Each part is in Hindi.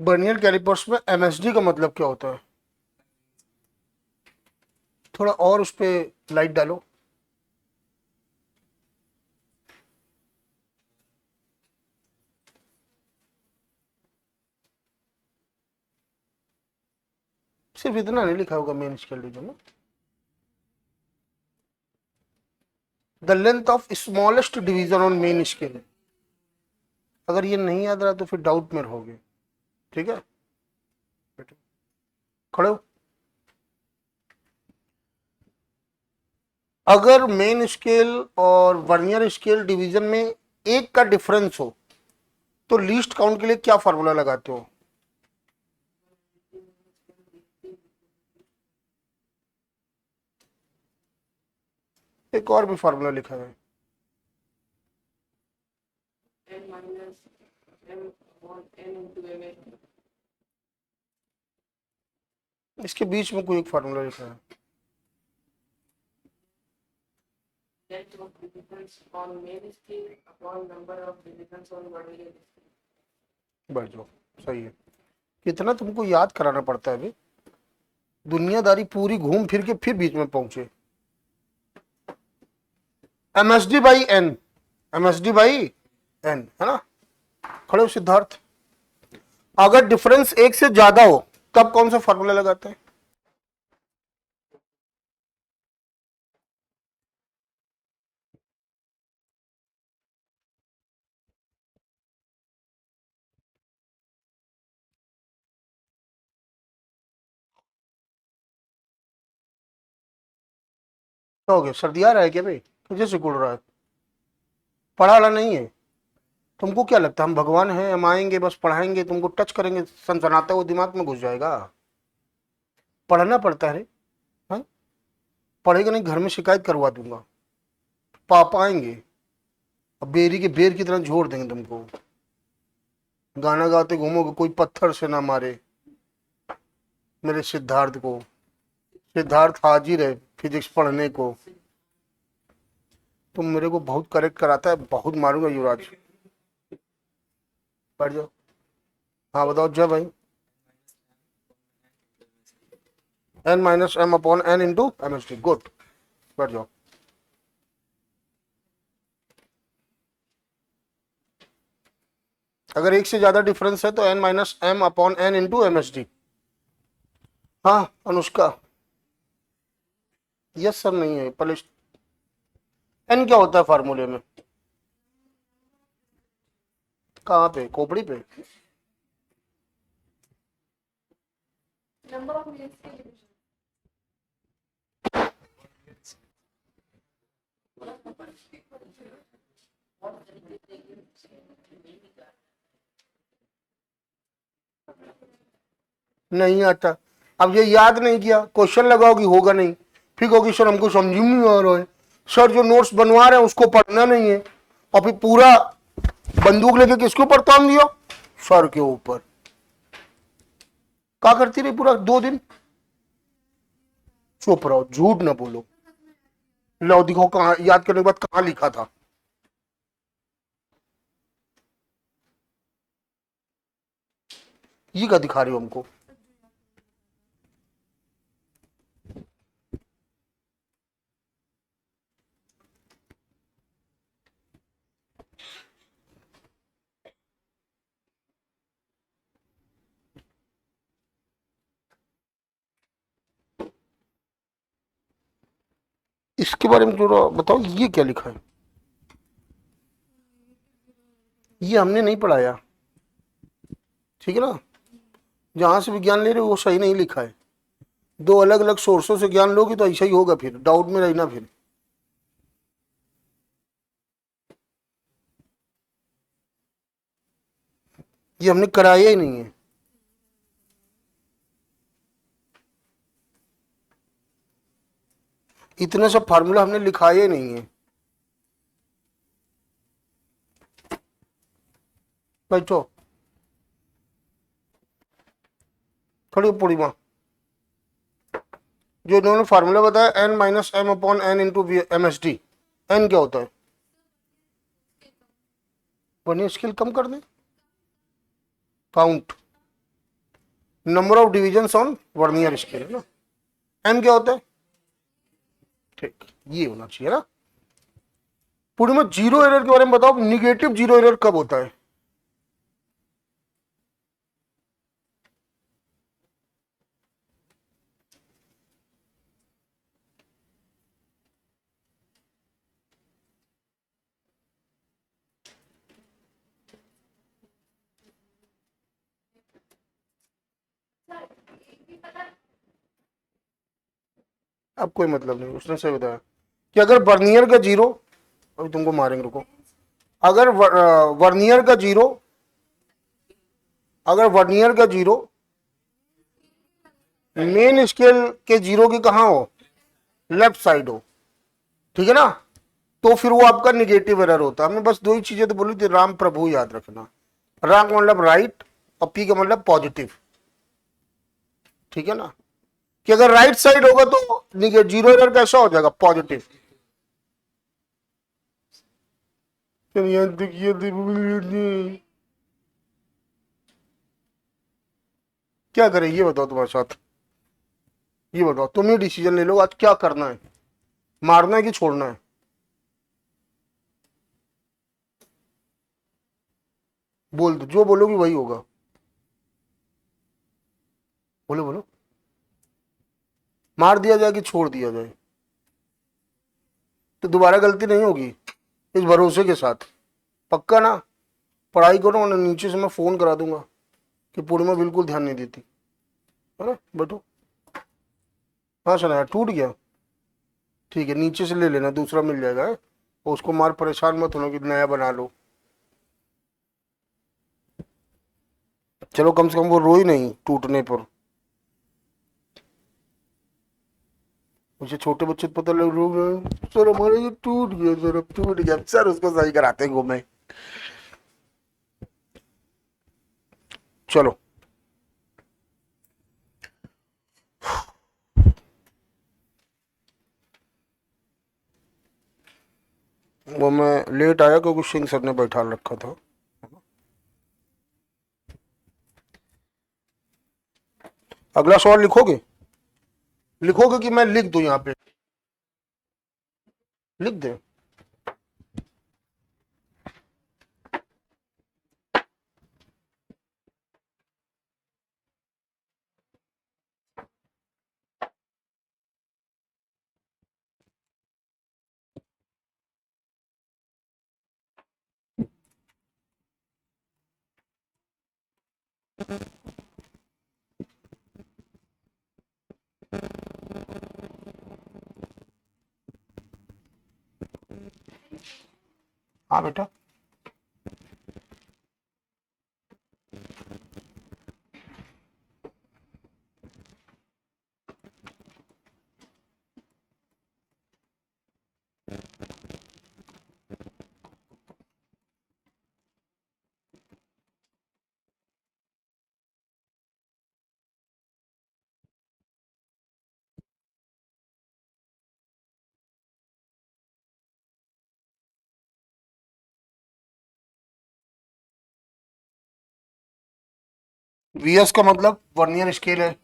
बर्नियर कैलिपर्स में एमएसडी का मतलब क्या होता है? थोड़ा और उस पर लाइट डालो। सिर्फ इतना नहीं लिखा होगा मेन स्केल डिवीजन में। The length of smallest division on main scale. अगर ये नहीं याद रहा तो फिर डाउट में रहोगे। ठीक है, खड़े हो। अगर मेन स्केल और वर्नियर स्केल डिवीजन में एक का डिफरेंस हो तो लीस्ट काउंट के लिए क्या फॉर्मूला लगाते हो? एक और भी फॉर्मूला लिखा है। इसके बीच में कोई एक फॉर्मूला लिखा है। बढ़ जाओ, सही है। कितना तुमको याद कराना पड़ता है अभी। दुनियादारी पूरी घूम फिर के फिर बीच में पहुंचे। MSD by N, MSD by N, है ना। खड़े हो सिद्धार्थ। अगर डिफरेंस एक से ज्यादा हो तब कौन सा फॉर्मूला लगाते हैं? क्या हो गया, सर्दी आ रहा है क्या भाई? तुझे सिकुड़ रहा है? पढ़ा वाला नहीं है? तुमको क्या लगता है हम भगवान हैं, हम आएंगे बस पढ़ाएंगे, तुमको टच करेंगे सनसनाते हुए दिमाग में घुस जाएगा? पढ़ना पड़ता है रे। हाँ? पढ़ेगा नहीं, घर में शिकायत करवा दूंगा। पापा आएंगे अब बेरी के बेर की तरह झोड़ देंगे तुमको। गाना गाते घूमोगे, कोई पत्थर से ना मारे मेरे सिद्धार्थ को। सिद्धार्थ हाजिर है फिजिक्स पढ़ने को। तुम मेरे को बहुत करेक्ट कराता है, बहुत मारूंगा युवराज। बैठ जाओ। हाँ बताओ जय भाई। N minus M upon N into M S T, good. बैठ जाओ। अगर एक से ज्यादा डिफरेंस है तो N minus M upon N into M S D. हाँ अनुष्का। यस सर नहीं है पहले। एन क्या होता है फार्मूले में? कहाँ पे, खोपड़ी पे? नहीं आता। अब ये याद नहीं किया, क्वेश्चन लगाओगी होगा नहीं, फिर कहोगी सर हमको समझ में नहीं आ रहा है, सर जो नोट्स बनवा रहे हैं उसको पढ़ना नहीं है। और फिर पूरा बंदूक लेके किसके ऊपर तान दिया? सर के ऊपर। क्या करती रही पूरा 2 दिन? चुप रहो, झूठ ना बोलो। लो दिखाओ कहाँ, याद करने के बाद कहाँ लिखा था? ये क्या दिखा रही हो हमको? इसके बारे में थोड़ा बताओ, ये क्या लिखा है? ये हमने नहीं पढ़ाया, ठीक है ना। जहां से विज्ञान ले रहे हो वो सही नहीं लिखा है। दो अलग अलग सोर्सों से ज्ञान लोगे तो ऐसा ही होगा, फिर डाउट में रहना फिर। ये हमने कराया ही नहीं है। इतने सब फार्मूला हमने लिखाया ही नहीं है। बैठो। खड़ी हो पूर्णिमा। जो इन्होंने फार्मूला बताया N minus M upon N into M S D, N क्या होता है? वर्नियर स्केल कम कर दें, count. Number of division on vernier scale है ना। एम क्या होता है? ठीक, ये होना चाहिए ना। पूरी में जीरो एरर के बारे में बताओ, निगेटिव जीरो एरर कब होता है? अब कोई मतलब नहीं, उसने सही बताया कि अगर वर्नियर का जीरो, अभी तुमको मारेंगे रुको, अगर वर्नियर का जीरो, अगर वर्नियर का जीरो मेन स्केल के जीरो की कहां हो, लेफ्ट साइड हो, ठीक है ना, तो फिर वो आपका निगेटिव एरर होता है। हमने बस दो ही चीजें तो बोली थी, राम प्रभु याद रखना। राम का मतलब राइट और पी का मतलब पॉजिटिव, ठीक है ना, कि अगर राइट साइड होगा तो जीरो एरर कैसा हो जाएगा, पॉजिटिव। क्या करें ये बताओ तुम्हारे साथ, ये बताओ, तुम ही डिसीजन ले लो, आज क्या करना है, मारना है कि छोड़ना है? बोल दो, जो बोलोगी वही होगा। बोलो बोलो, मार दिया जाए कि छोड़ दिया जाए? तो दोबारा गलती नहीं होगी, इस भरोसे के साथ, पक्का ना? पढ़ाई करो और नीचे से मैं फोन करा दूंगा कि पूर्णिमा बिल्कुल ध्यान नहीं देती, है ना, बैठो। हाँ सुना, टूट गया, ठीक है, नीचे से ले लेना, दूसरा मिल जाएगा है? और उसको मार, परेशान मत होना कि नया बना लो। चलो कम से कम वो रोई नहीं टूटने पर। मुझे छोटे बच्चे तो पता लग, रो रहे हैं, सर हमारे ये टूट गया, सर अब टूट गया, सर उसको सही कराते घूमे। चलो, वो मैं लेट आया क्योंकि सिंह सर ने बैठा रखा था। अगला सवाल लिखोगे? लिखोगे कि मैं लिख दूं यहाँ पे? लिख दे। हाँ बेटा। वीएस का मतलब वर्नियर स्केल है।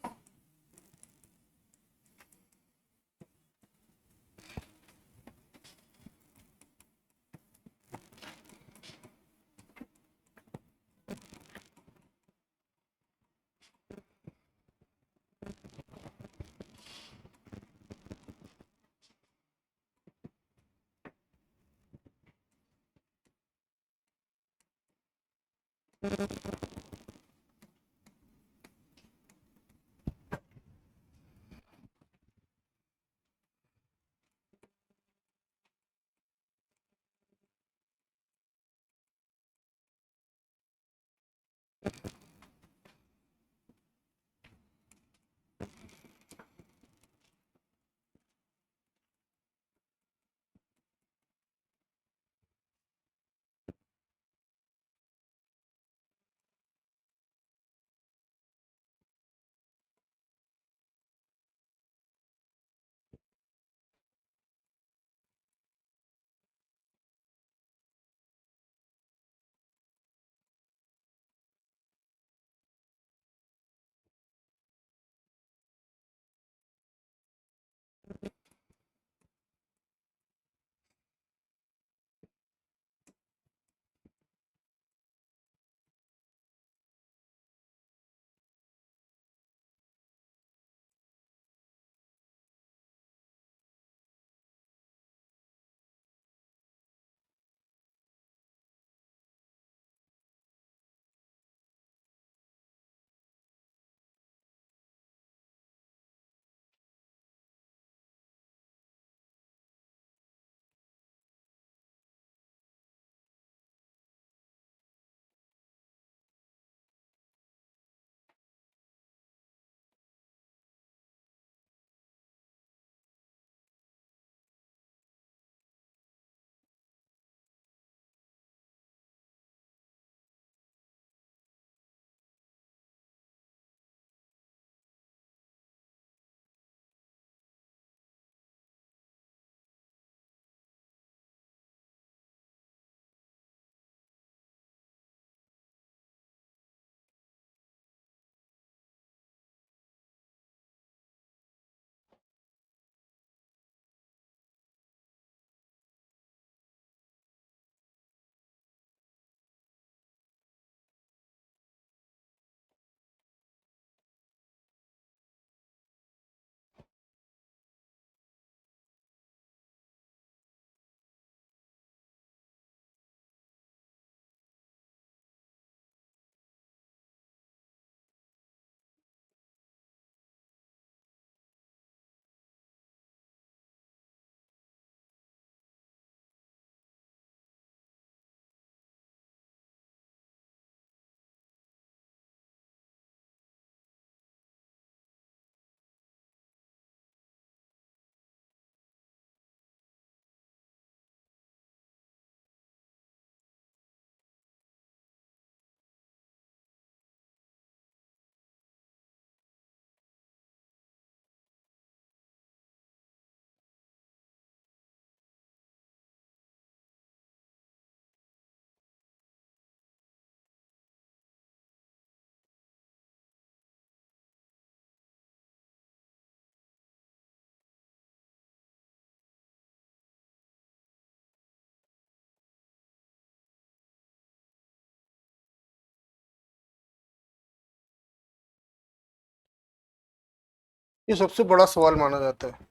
ये सबसे बड़ा सवाल माना जाता है।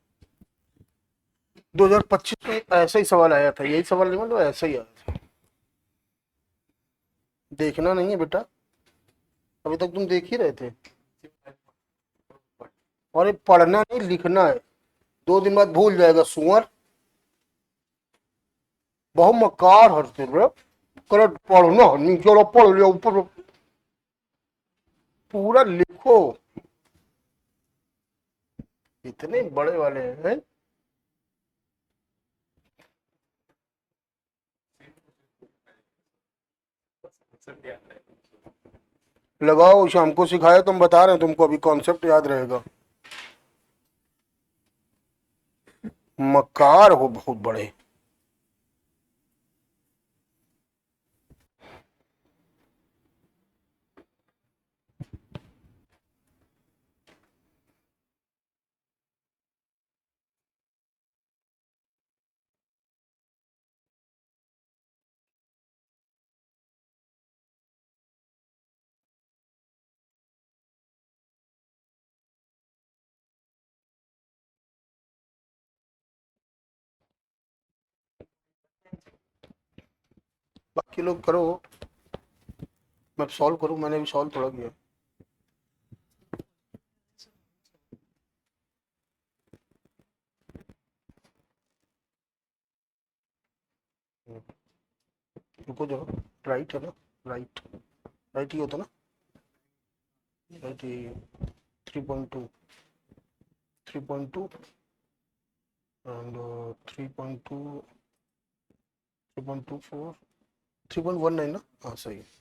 2025 में ऐसा ही सवाल आया था, यही सवाल नहीं मतलब ऐसा ही आया था। देखना नहीं है बेटा, अभी तक तुम देख ही रहे थे। और ये पढ़ना नहीं लिखना है, 2 दिन बाद भूल जाएगा सुअर। बहुत मकार हरते रे, कर पढ़ना नहीं, चलो पढ़ लिया ऊपर पूरा लिखो। इतने बड़े वाले हैं। लगाओ, शाम को सिखाया, तुम बता रहे हैं तुमको अभी कॉन्सेप्ट याद रहेगा। मकार हो बहुत बड़े। बाकी लोग करो, मैं सॉल्व करूं, मैंने भी सॉल्व थोड़ा किया। रुको जरा, राइट है ना, राइट, राइट ही होता ना, राइट ये 3.2, 3.2 एंड 3.2, 3.24, 3.19 ना, हाँ सही है।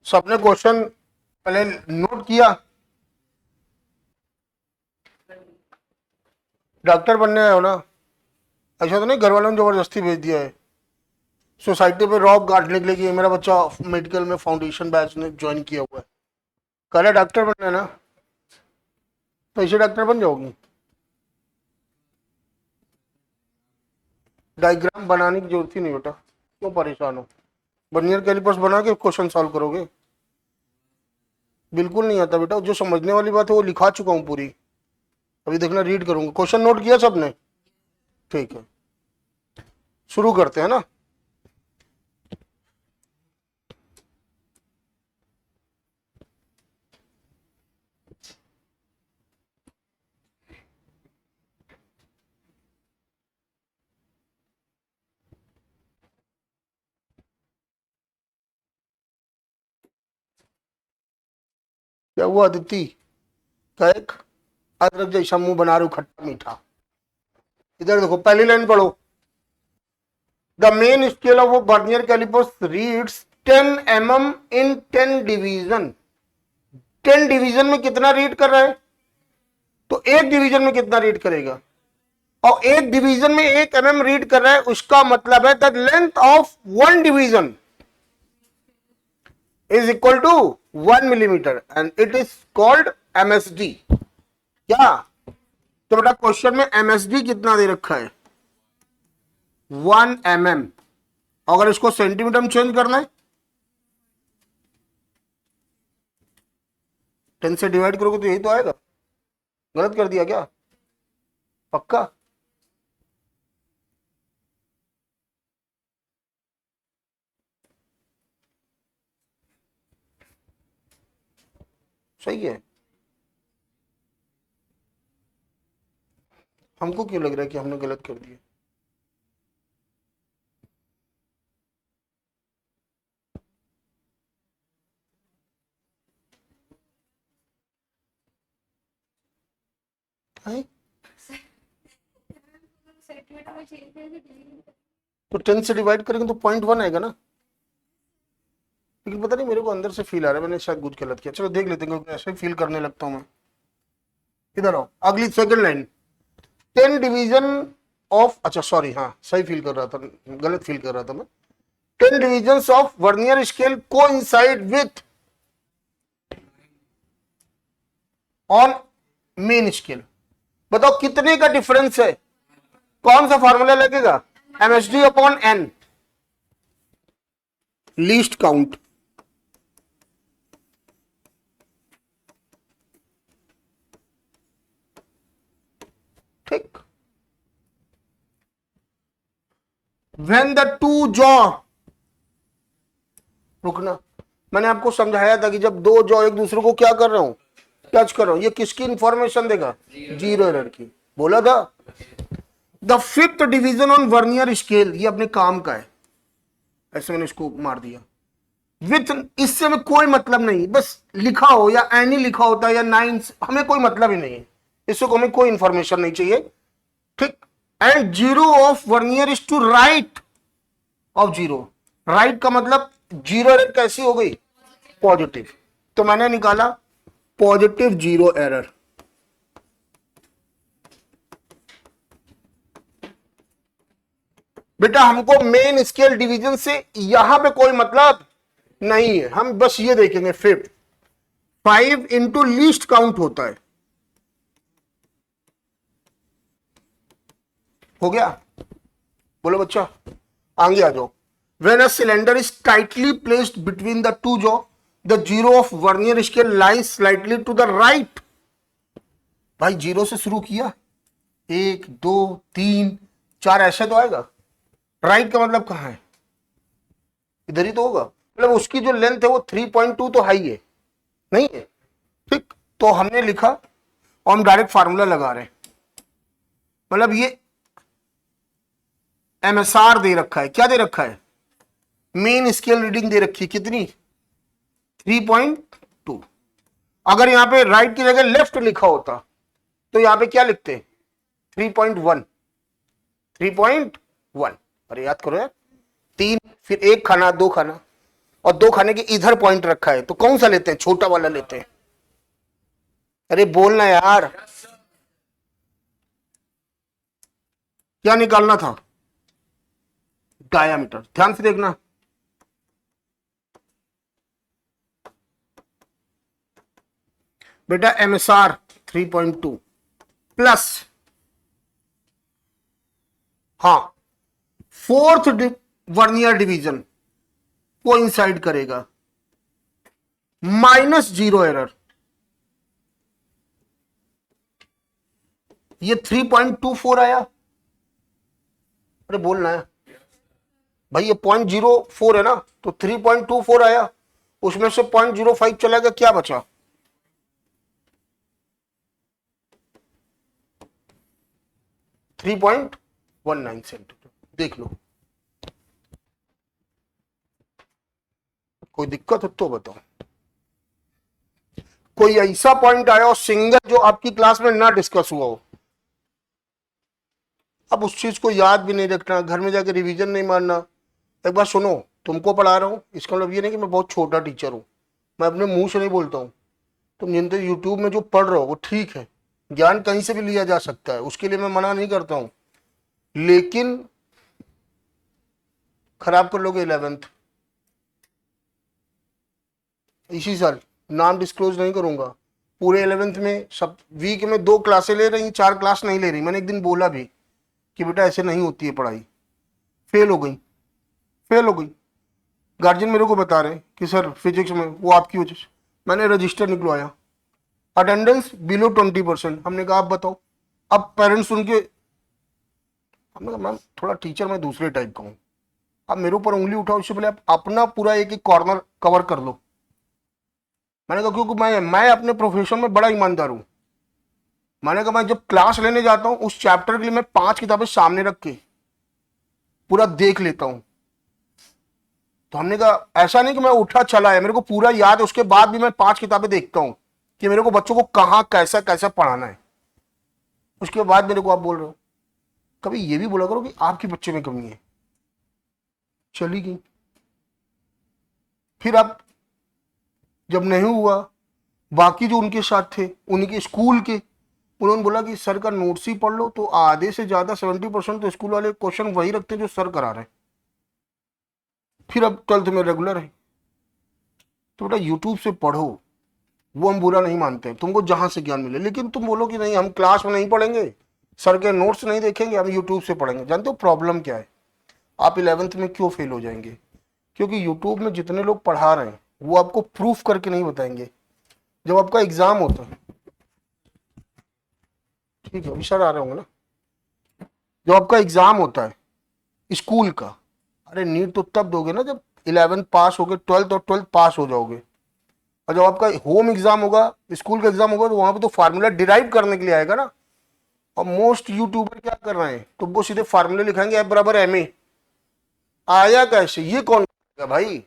सबने क्वेश्चन पहले नोट किया? डॉक्टर बनने आए हो ना? ऐसा तो नहीं घर वालों ने जबरदस्ती भेज दिया है सोसाइटी पे रॉक गार्डने के लिए कि मेरा बच्चा मेडिकल में फाउंडेशन बैच ने ज्वाइन किया हुआ है, कह रहा डॉक्टर बनना है ना, तो ऐसे डॉक्टर बन जाओगी। डायग्राम बनाने की जरूरत ही नहीं बेटा, क्यों परेशान हो? वर्नियर कैलिपर्स बना के क्वेश्चन सॉल्व करोगे? बिल्कुल नहीं आता बेटा, जो समझने वाली बात है वो लिखा चुका हूँ पूरी। अभी देखना, रीड करूंगा। क्वेश्चन नोट किया सबने? ठीक है, शुरू करते हैं ना। क्या हुआ अदिति? का एक अदरक जैसा मुंह बना रहे हो, खट्टा मीठा। इधर देखो, पहली लाइन पढ़ो। The main scale of vernier callipers reads 10 mm in 10 division. 10 division में कितना रीड कर रहा है? तो एक डिवीजन में कितना रीड करेगा? और एक डिवीजन में 1 mm रीड कर रहा है, उसका मतलब है the length of 1 division is equal to 1 millimetre and it is called MSD। क्या? तो बेटा क्वेश्चन में MSD कितना दे रखा है? 1 mm। अगर इसको सेंटीमीटर में चेंज करना है, 10 से डिवाइड करोगे तो यही तो आएगा। गलत कर दिया क्या? पक्का? सही है। हमको क्यों लग रहा है कि हमने गलत कर दिया? है? तो 10 से डिवाइड करेंगे तो 0.1 आएगा ना। लेकिन पता नहीं मेरे को अंदर से फील आ रहा है मैंने शायद कुछ गलत किया। चलो देख लेते हैं क्योंकि ऐसे फील करने लगता हूँ मैं। इधर आओ, अगली सेकंड लाइन, 10 डिवीजन ऑफ, अच्छा सॉरी, हाँ सही फील कर रहा था, गलत फील कर रहा था मैं। 10 division of vernier scale coincide with on main scale. बताओ कितने का डिफरेंस है, कौन सा फॉर्मूला लगेगा, MSD upon N, least count. ठीक, व्हेन द टू जॉ, रुकना, मैंने आपको समझाया था कि जब दो जॉ एक दूसरे को क्या कर रहा हूं, टच कर रहा हूं, ये किसकी इंफॉर्मेशन देगा, जीरो एरर की, बोला था। The fifth division on vernier scale, ये अपने काम का है, ऐसे मैंने इसको मार दिया विथ, इससे में कोई मतलब नहीं, बस लिखा हो या एनी लिखा होता है या नाइन, हमें कोई मतलब ही नहीं है, इससे हमें कोई इंफॉर्मेशन नहीं चाहिए। ठीक, and zero of vernier is to right of zero, right का मतलब जीरो एरर कैसी हो गई, पॉजिटिव, तो मैंने निकाला पॉजिटिव जीरो एरर। बेटा हमको मेन स्केल डिवीजन से यहां पे कोई मतलब नहीं है, हम बस ये देखेंगे फिफ्थ, 5 इंटू लीस्ट काउंट होता है, हो गया, बोलो बच्चा आगे आ जाओ। When a cylinder is tightly placed between the two jaw, the zero of vernier scale lies slightly to the right. भाई जीरो से शुरू किया, 1 2 3 4 ऐसे तो आएगा, राइट का मतलब कहां है, इधर ही तो होगा, मतलब उसकी जो लेंथ है वो 3.2 तो हाई है, नहीं है। ठीक, तो हमने लिखा और हम डायरेक्ट फार्मूला लगा रहे हैं, मतलब ये एमएसआर दे रखा है, क्या दे रखा है, मेन स्केल रीडिंग दे रखी है कितनी, 3.2। अगर यहां पे राइट की जगह लेफ्ट लिखा होता तो यहां पे क्या लिखते, 3.1, 3.1, अरे याद करो यार, 3 फिर 1 खाना 2 खाना, और 2 खाने के इधर पॉइंट रखा है, तो कौन सा लेते हैं, छोटा वाला लेते हैं। अरे बोलना यार, क्या निकालना था, डायामीटर, ध्यान से देखना। बेटा एमएसआर 3.2 प्लस, हाँ फोर्थ वर्नियर डिवीजन कोइंसाइड करेगा, माइनस जीरो एरर, ये 3.24 आया, अरे बोलना है भाई, ये 0.04 है ना, तो 3.24 आया, उसमें से 0.05 चला गया, क्या बचा, 3.19 सेंटीमीटर, देख लो, कोई दिक्कत है तो बताओ, कोई ऐसा पॉइंट आया हो सिंगल जो आपकी क्लास में ना डिस्कस हुआ हो, अब उस चीज को याद भी नहीं रखना, घर में जाके रिवीजन नहीं मारना। एक बार सुनो, तुमको पढ़ा रहा हूँ इसका मतलब ये नहीं कि मैं बहुत छोटा टीचर हूँ, मैं अपने मुंह से नहीं बोलता हूँ, तुम जिन तो यूट्यूब में जो पढ़ रहे हो वो ठीक है, ज्ञान कहीं से भी लिया जा सकता है, उसके लिए मैं मना नहीं करता हूँ, लेकिन खराब कर लोगे 11th इसी साल, नाम डिस्क्लोज नहीं करूंगा, पूरे 11th में सब वीक में 2 क्लासें ले रही, 4 क्लास नहीं ले रही, मैंने एक दिन बोला भी कि बेटा ऐसे नहीं होती है पढ़ाई, फेल हो गई, फेल हो गई, गार्जियन मेरे को बता रहे हैं कि सर फिजिक्स में वो आपकी वजह से, मैंने रजिस्टर निकलवाया, अटेंडेंस बिलो 20%, हमने कहा आप बताओ, अब पेरेंट्स उनके, हमने कहा मैम थोड़ा टीचर मैं दूसरे टाइप का हूँ, आप मेरे ऊपर उंगली उठाओ, इससे पहले आप अपना पूरा एक एक कॉर्नर कवर कर लो। मैंने कहा क्योंकि मैं अपने प्रोफेशन में बड़ा ईमानदार हूँ, मैंने कहा मैं जब क्लास लेने जाता हूँ उस चैप्टर के लिए मैं 5 किताबें सामने रख के पूरा देख लेता हूँ, तो हमने कहा ऐसा नहीं कि मैं उठा चला है, मेरे को पूरा याद है, उसके बाद भी मैं 5 किताबें देखता हूँ कि मेरे को बच्चों को कहाँ कैसा कैसा पढ़ाना है, उसके बाद मेरे को आप बोल रहे हो, कभी ये भी बोला करो कि आपके बच्चे में कमी है, चली गई। फिर अब जब नहीं हुआ, बाकी जो उनके साथ थे उनके स्कूल के, उन्होंने बोला कि सर का नोट्स ही पढ़ लो, तो आधे से ज्यादा 70% तो स्कूल वाले क्वेश्चन वही रखते हैं जो सर करा रहे हैं। फिर अब 12th में रेगुलर है। तो बेटा यूट्यूब से पढ़ो, वो हम बुरा नहीं मानते, तुमको जहां से ज्ञान मिले, लेकिन तुम बोलो कि नहीं हम क्लास में नहीं पढ़ेंगे, सर के नोट्स नहीं देखेंगे, हम यूट्यूब से पढ़ेंगे। जानते हो प्रॉब्लम क्या है? आप 11th में क्यों फेल हो जाएंगे? क्योंकि यूट्यूब में जितने लोग पढ़ा रहे हैं वो आपको प्रूफ करके नहीं बताएंगे। जब आपका एग्जाम होता है, ठीक है विशाल आ रहे होंगे ना, जब आपका एग्जाम होता है स्कूल का, अरे नीट तो तब दोगे ना जब 11th पास हो गए, 12th और 12th पास हो जाओगे। और जब आपका होम एग्जाम होगा, स्कूल का एग्जाम होगा, तो वहां पे तो फार्मूला डिराइव करने के लिए आएगा ना। और मोस्ट यूट्यूबर क्या कर रहे हैं, तो वो सीधे फार्मूले लिखाएंगे F बराबर MA। आया कैसे, ये कौन करेगा भाई?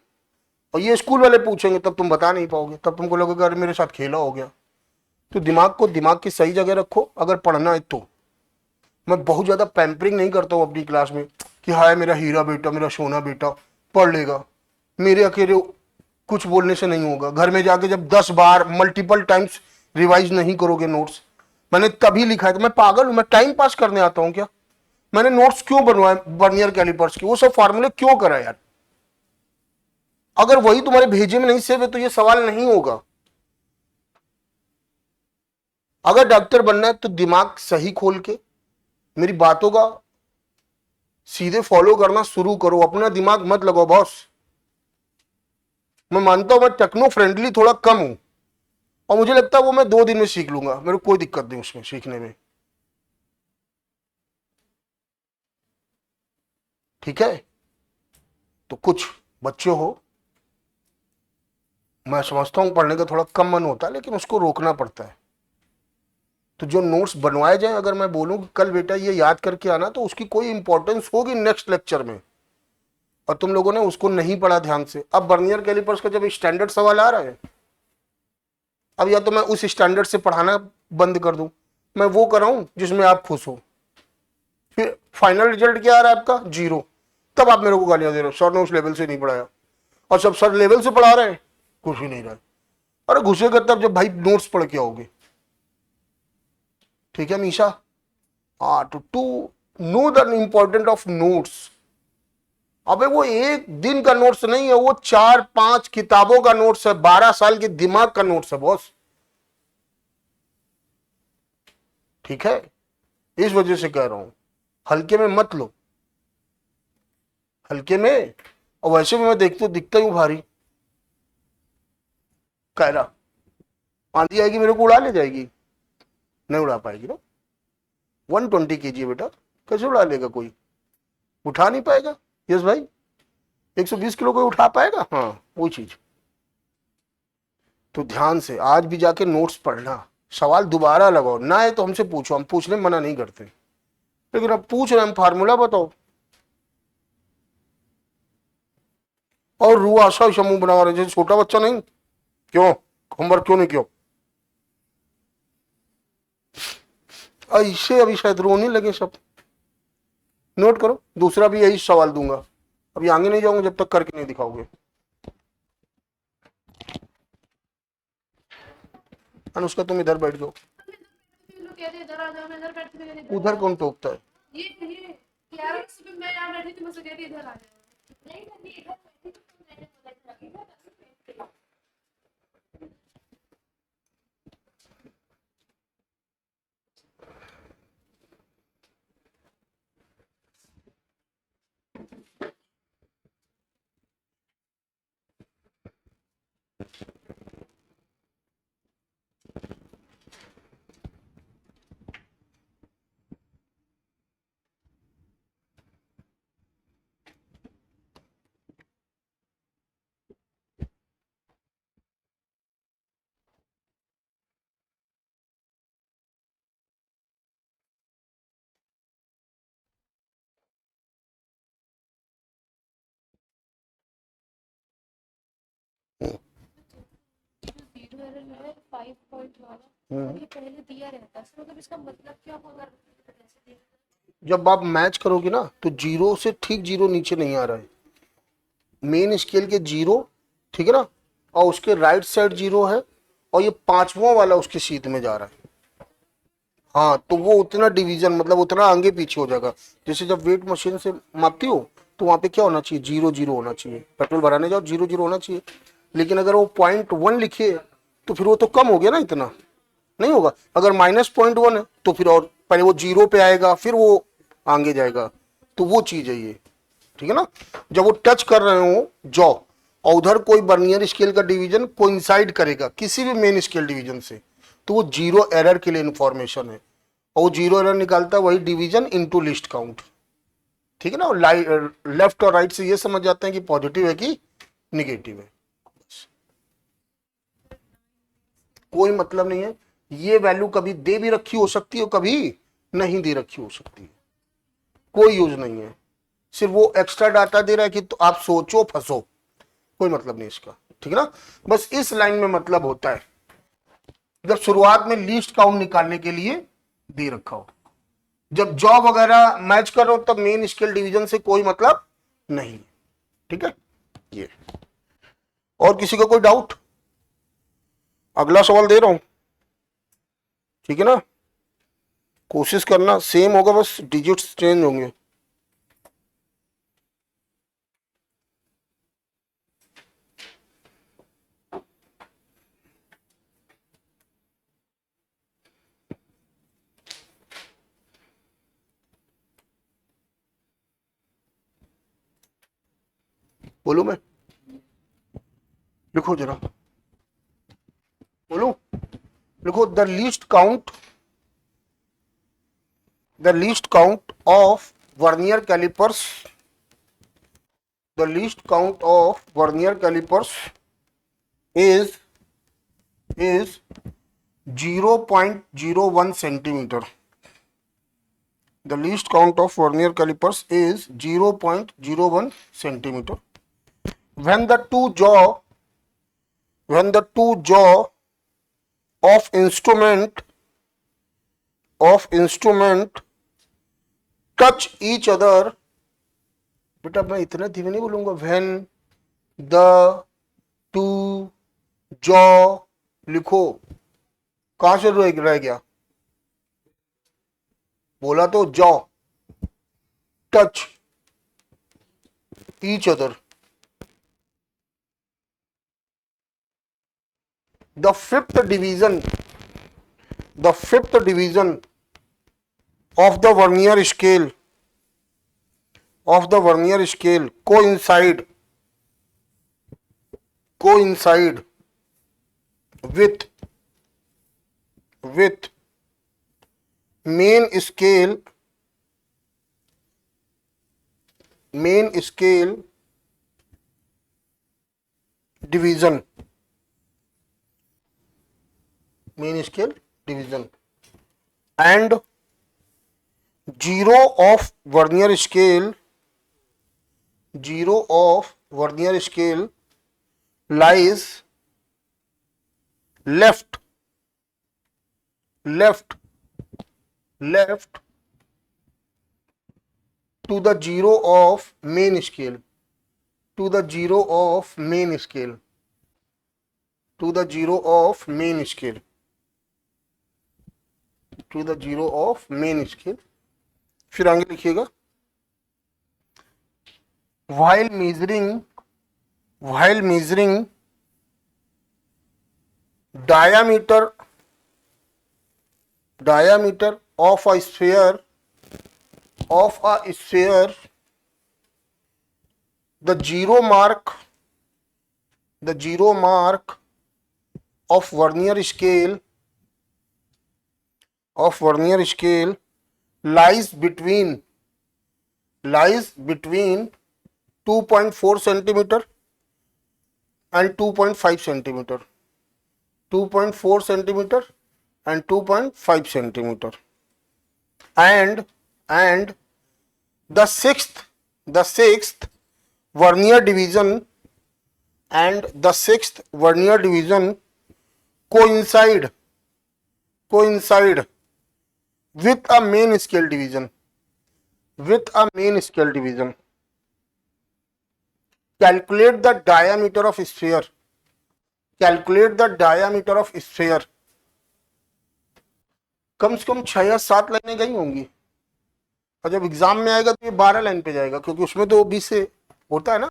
और ये स्कूल वाले पूछेंगे तब तुम बता नहीं पाओगे, तब तुमको लगेगा अरे मेरे साथ खेला हो गया। तो दिमाग को दिमाग की सही जगह रखो अगर पढ़ना है तो। मैं बहुत ज्यादा पैम्परिंग नहीं करता हूँ अपनी क्लास में कि हाय मेरा हीरा बेटा, मेरा सोना बेटा पढ़ लेगा, मेरे अकेले कुछ बोलने से नहीं होगा। घर में जाके जब 10 बार मल्टीपल टाइम्स रिवाइज नहीं करोगे नोट्स, मैंने तभी लिखा है। तो मैं पागल हूं? मैं टाइम पास करने आता हूं क्या? मैंने नोट्स क्यों बनवाए वर्नियर कैलिपर्स के, वो सब फार्मूले क्यों करा यार? अगर वही तुम्हारे भेजे में नहीं सेव है तो ये सवाल नहीं होगा। अगर डॉक्टर बनना है तो दिमाग सही खोल के मेरी बातों का सीधे फॉलो करना शुरू करो, अपना दिमाग मत लगाओ बॉस। मैं मानता हूं मैं टेक्नो फ्रेंडली थोड़ा कम हूं, और मुझे लगता है वो मैं 2 दिन में सीख लूंगा, मेरे को कोई दिक्कत नहीं उसमें सीखने में। ठीक है, तो कुछ बच्चे हो, मैं समझता हूं पढ़ने का थोड़ा कम मन होता है, लेकिन उसको रोकना पड़ता है। तो जो नोट्स बनवाए जाए, अगर मैं बोलूं कि कल बेटा ये याद करके आना, तो उसकी कोई इंपॉर्टेंस होगी नेक्स्ट लेक्चर में, और तुम लोगों ने उसको नहीं पढ़ा ध्यान से। अब बर्नियर कैलिपर्स का जब स्टैंडर्ड सवाल आ रहा है, अब या तो मैं उस स्टैंडर्ड से पढ़ाना बंद कर दूं, मैं वो कराऊं जिसमें आप खुश हो, फिर फाइनल रिजल्ट क्या आ रहा है आपका 0, तब आप मेरे को गालियां दे रहे हो सर ने उस लेवल से नहीं पढ़ाया। और सब सर लेवल से पढ़ा रहे हैं, कुछ ही नहीं रहा। अरे घुसेगा तब जब भाई नोट्स पढ़ के आओगे। ठीक है मीशा? हाँ, to know the important of notes. अबे वो एक दिन का नोट्स नहीं है, वो 4-5 किताबों का नोट्स है, 12 साल के दिमाग का नोट्स है बॉस। ठीक है, इस वजह से कह रहा हूं हल्के में मत लो, हल्के में। और वैसे भी मैं दिखता ही हूं भारी, कह रहा आंधी आएगी मेरे को उड़ा ले जाएगी, नहीं उड़ा पाएगी ना। 120 kg बेटा, कैसे उड़ा लेगा कोई? उठा नहीं पाएगा। यस भाई, 120 किलो कोई उठा पाएगा? हाँ वो चीज। तो ध्यान से आज भी जाके नोट्स पढ़ना, सवाल दोबारा लगाओ ना, है तो हमसे पूछो, हम पूछने में मना नहीं करते, लेकिन अब पूछ रहे हम फार्मूला बताओ। और रुआसा समूह बना रहे जैसे छोटा बच्चा नहीं, क्यों होमवर्क क्यों नहीं किया? ऐसे अभी शायद रोने लगे सब। नोट करो, दूसरा भी यही सवाल दूंगा, अभी आगे नहीं जाऊंगा जब तक करके नहीं दिखाओगे। अनुष्का तुम इधर बैठ जाओ। उधर कौन टोकता है? ये मैं यहाँ बैठी थी, मुझसे कह रही इधर आ जाओ। जब आप मैच करोगे ना तो 0 से ठीक 0 नीचे नहीं आ रहा है, मेन स्केल के 0 ठीक है ना, और उसके राइट साइड 0 है, और ये पांचवा वाला उसके सीध में जा रहा है। हाँ, तो वो उतना डिवीजन मतलब उतना आगे पीछे हो जाएगा। जैसे जब वेट मशीन से मापती हो तो वहां पे क्या होना चाहिए, 0 0 होना चाहिए। पेट्रोल भराने जाओ 0 0 होना चाहिए। लेकिन अगर वो .1 लिखे तो फिर वो तो कम हो गया ना, इतना नहीं होगा। अगर -.1 है तो फिर और पहले वो 0 पे आएगा, फिर वो आगे जाएगा। तो वो चीज है ये, ठीक है ना। जब वो टच कर रहे हो जॉ, और उधर कोई बर्नियर स्केल का डिवीजन कोइंसाइड करेगा किसी भी मेन स्केल डिवीजन से, तो वो 0 एरर के लिए इंफॉर्मेशन है। और वो 0 एरर निकालता है वही डिवीजन इनटू लिस्ट काउंट, ठीक है ना। लेफ्ट और राइट से ये समझ जाते हैं कि पॉजिटिव है कि निगेटिव है। कोई मतलब नहीं है। ये वैल्यू कभी दे भी रखी हो सकती है, कभी नहीं दे रखी हो सकती है, कोई यूज नहीं है। सिर्फ वो एक्स्ट्रा डाटा दे रहा है कि तो आप सोचो फंसो, कोई मतलब नहीं इसका, ठीक है ना। बस इस लाइन में मतलब होता है जब शुरुआत में लीस्ट काउंट निकालने के लिए दे रखा हो। जब जॉब वगैरह मैच करो तब मेन स्केल डिवीजन से कोई मतलब नहीं, ठीक है। ये और किसी का कोई डाउट? अगला सवाल दे रहा हूं, ठीक है ना। कोशिश करना सेम होगा, बस डिजिट्स चेंज होंगे। बोलू मैं, लिखो जरा, बोलू, लिखो the least count of vernier calipers, the least count of vernier calipers is 0.01 centimeter. The least count of vernier calipers is 0.01 centimeter. When the two jaw of instrument touch each other, बेटा मैं इतना धीमे नहीं बोलूंगा। when the two jaw, लिखो, कहां से रह गया, बोला तो jaw touch each other, the fifth division of the vernier scale coincide with main scale division, and zero of vernier scale lies left to the zero of main scale, to the zero of main scale. फिर आगे लिखिएगा, while measuring diameter of a sphere, the zero mark of vernier scale lies between 2.4 centimeter and 2.5 centimeter, 2.4 centimeter and 2.5 centimeter, and the sixth vernier division coincide with a main scale division, calculate the diameter of sphere, calculate the diameter of sphere. कम से कम 6 या 7 लाइनें गई होंगी, और जब एग्जाम में आएगा तो ये 12 लाइन पे जाएगा, क्योंकि उसमें तो 20 से होता है ना।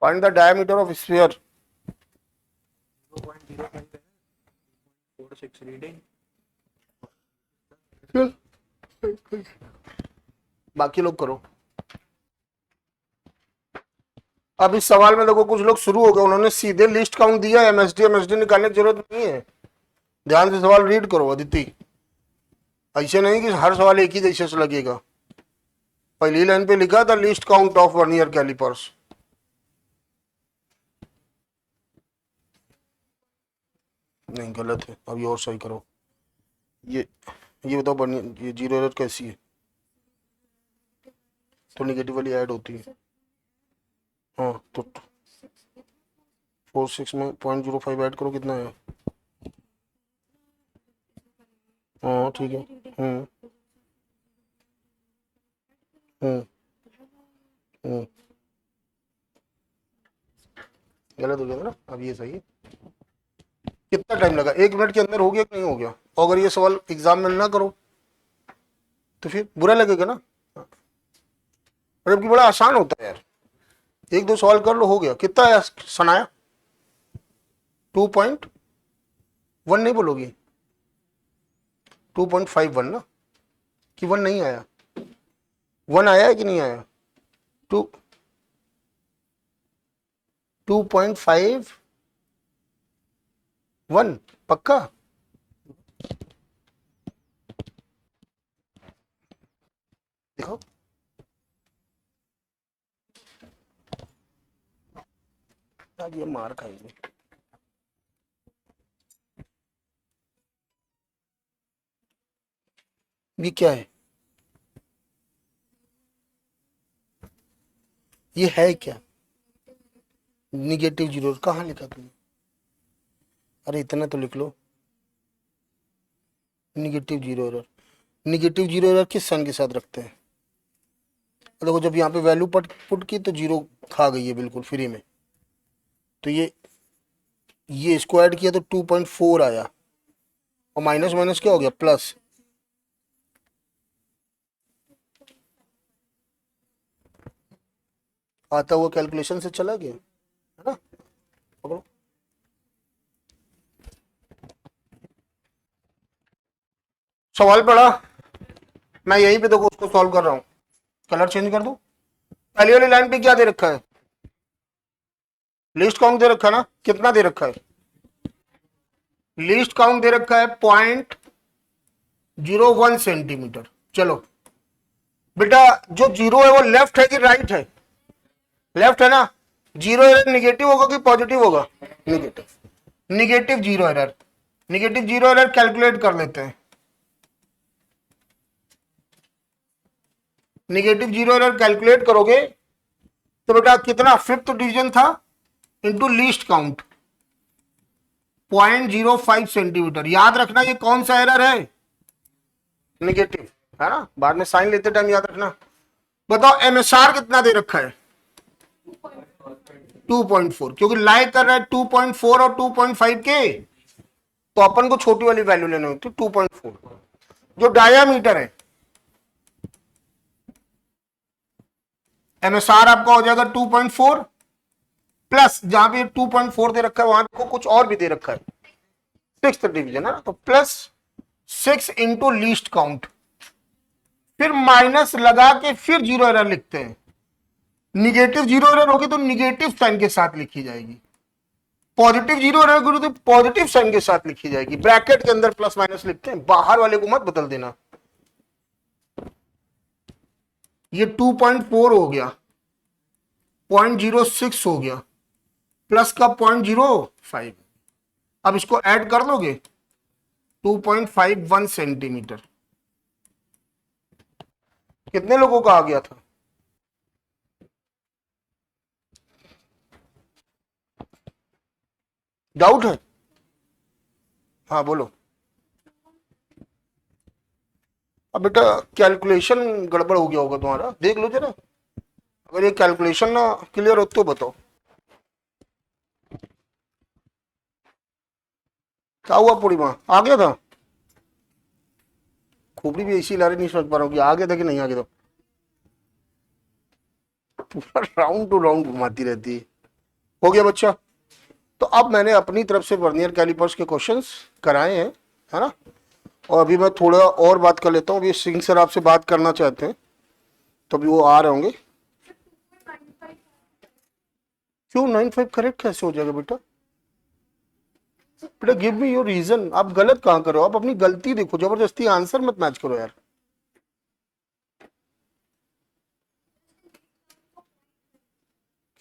Find the diameter of sphere. 0.05 reading. बाकी लोग करो। अब इस सवाल में देखो कुछ लोग शुरू हो गए, उन्होंने सीधे लिस्ट काउंट दिया, एमएसडी निकालने की जरूरत नहीं है। ध्यान से सवाल रीड करो अदिति, ऐसे नहीं कि हर सवाल एक ही जैसे से लगेगा। पहली लाइन पे लिखा था least count of vernier callipers. नहीं गलत है, अभी और सही करो। ये बताओ वर्नियर, ये जीरो एरर कैसी है? तो निगेटिव वाली ऐड होती है। हाँ तो 46 में 0.05 ऐड करो, कितना है? हाँ ठीक है। हम्म हम्म हम्म गलत हो गया था ना, अब ये सही है। कितना टाइम लगा? 1 मिनट के अंदर हो गया कि नहीं हो गया? और अगर ये सवाल एग्जाम में ना करो तो फिर बुरा लगेगा ना। और जबकि बड़ा आसान होता है यार, 1-2 सवाल कर लो, हो गया। कितना है सनाया? 2.1 नहीं बोलोगी? 2.51 ना, कि 1 नहीं आया? 1 आया है कि नहीं आया? 2.51 पक्का? देखो आज ये मार खाएंगे। ये क्या है? ये है क्या? निगेटिव जीरो कहाँ लिखा तुमने? अरे इतना तो लिख लो, negative zero error. Negative zero error किस साइन के साथ रखते हैं? देखो जब यहाँ पे वैल्यू पुट की तो जीरो खा गई है बिल्कुल फ्री में। तो ये इसको ऐड किया तो 2.4 आया, और माइनस माइनस क्या हो गया? प्लस। आता हुआ कैलकुलेशन से चला गया है ना। पकड़ो। सवाल पढ़ा, मैं यहीं पे देखो उसको सॉल्व कर रहा हूं। कलर चेंज कर दो। पहली वाली लाइन पे क्या दे रखा है? लिस्ट काउंट दे रखा है ना, कितना दे रखा है? लिस्ट काउंट दे रखा है 0.01 सेंटीमीटर। चलो बेटा, जो जीरो है वो लेफ्ट है कि राइट है? लेफ्ट है ना। जीरो एरर निगेटिव होगा कि पॉजिटिव होगा? Negative. Negative zero error, negative zero error calculate कर लेते हैं। निगेटिव जीरो एरर कैलकुलेट करोगे तो बेटा कितना? फिफ्थ डिवीजन था इंटू लीस्ट काउंट, 0.05 सेंटीमीटर। याद रखना ये कौन सा एरर है? निगेटिव, है ना। बाद में साइन लेते टाइम याद रखना। बताओ एमएसआर कितना दे रखा है? 2.4, क्योंकि लाइक कर रहा है 2.4 और 2.5 के, तो अपन को छोटी वाली वैल्यू लेनी होती है 2.4। जो डायामीटर है, एमएसआर आपका हो जाएगा 2.4 प्लस, जहां पे 2.4 दे रखा है वहां देखो कुछ और भी दे रखा है, सिक्स्थ डिवीजन है ना, तो प्लस 6 इंटू लीस्ट काउंट, फिर माइनस लगा के फिर जीरो एरर लिखते हैं। निगेटिव जीरो एरर होगी तो निगेटिव साइन के साथ लिखी जाएगी, पॉजिटिव जीरो एरर होगी तो पॉजिटिव साइन के साथ लिखी जाएगी। ब्रैकेट के अंदर प्लस माइनस लिखते हैं, बाहर वाले को मत बदल देना। ये 2.4 हो गया, 0.06 हो गया, प्लस का 0.05। अब इसको ऐड कर लोगे 2.51 सेंटीमीटर। कितने लोगों का आ गया था? डाउट है? हाँ बोलो। अब बेटा कैलकुलेशन गड़बड़ हो गया होगा तुम्हारा, देख लो जरा, अगर ये कैलकुलेशन ना क्लियर हो तो बताओ क्या हुआ। पूर्णिमा आ गया था, खोपड़ी भी ऐसी ला रही, नहीं समझ पा रहा हूँ कि आ गया था कि नहीं आ गया था। पूरा राउंड टू राउंड घुमाती रहती है। हो गया बच्चा। तो अब मैंने अपनी तरफ से वर्नियर कैलिपर्स के क्वेश्चंस कराए हैं, है ना। और अभी मैं थोड़ा और बात कर लेता हूँ, अभी सिंह सर आपसे बात करना चाहते हैं, तो अभी वो आ रहे होंगे। क्यों 95 करेक्ट कैसे हो जाएगा बेटा? बेटा गिव मी योर रीजन, आप गलत कहाँ करो, आप अपनी गलती देखो, जबरदस्ती आंसर मत मैच करो यार।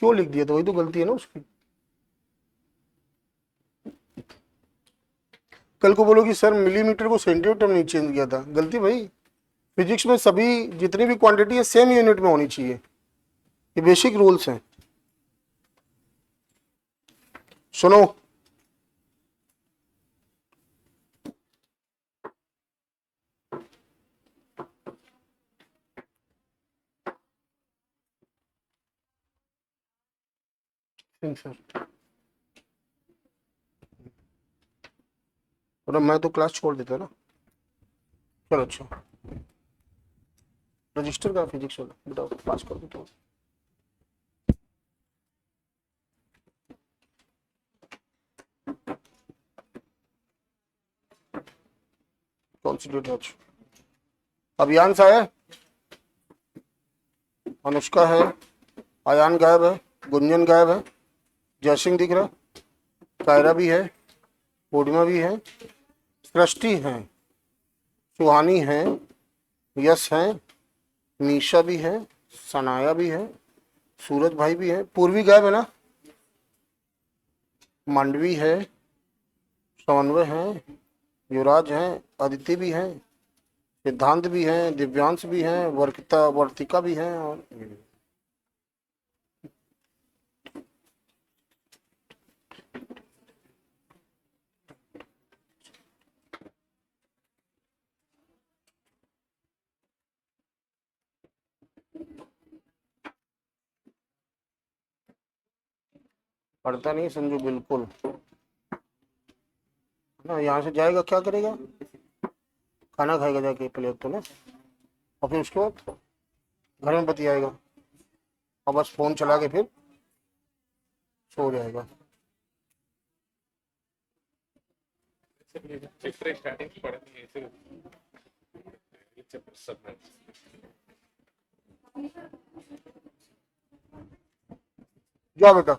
क्यों लिख दिया? तो वही तो गलती है ना उसकी। कल को बोलो कि सर मिलीमीटर को सेंटीमीटर में नहीं चेंज किया था, गलती भाई। फिजिक्स में सभी जितनी भी क्वांटिटी है सेम यूनिट में होनी चाहिए, ये बेसिक रूल्स हैं। सुनो, सिंह सर, और मैं तो क्लास छोड़ देता ना। चलो अच्छा, रजिस्टर का फिजिक्स वाला बेटा पास कर दो तो। कौन सी डेट है आज? अभियान सा है, अनुष्का है, आयान गायब है, गुंजन गायब है, जयसिंह दिख रहा, कायरा भी है, पूर्णिमा भी है, सृष्टि है, सुहानी है, यश है, मीशा भी है, सनाया भी है, सूरज भाई भी है, पूर्वी गायब है ना, मांडवी है, समन्वय है, युवराज है, अदिति भी है, सिद्धांत भी है, दिव्यांश भी है, वर्तिका भी है, और पढ़ता नहीं समझो बिल्कुल ना। यहाँ से जाएगा क्या करेगा? खाना खाएगा जाके पहले तो ना, और फिर उसके बाद घर में बतियाएगा, और बस फोन चला के फिर सो जाएगा। जा बेटा।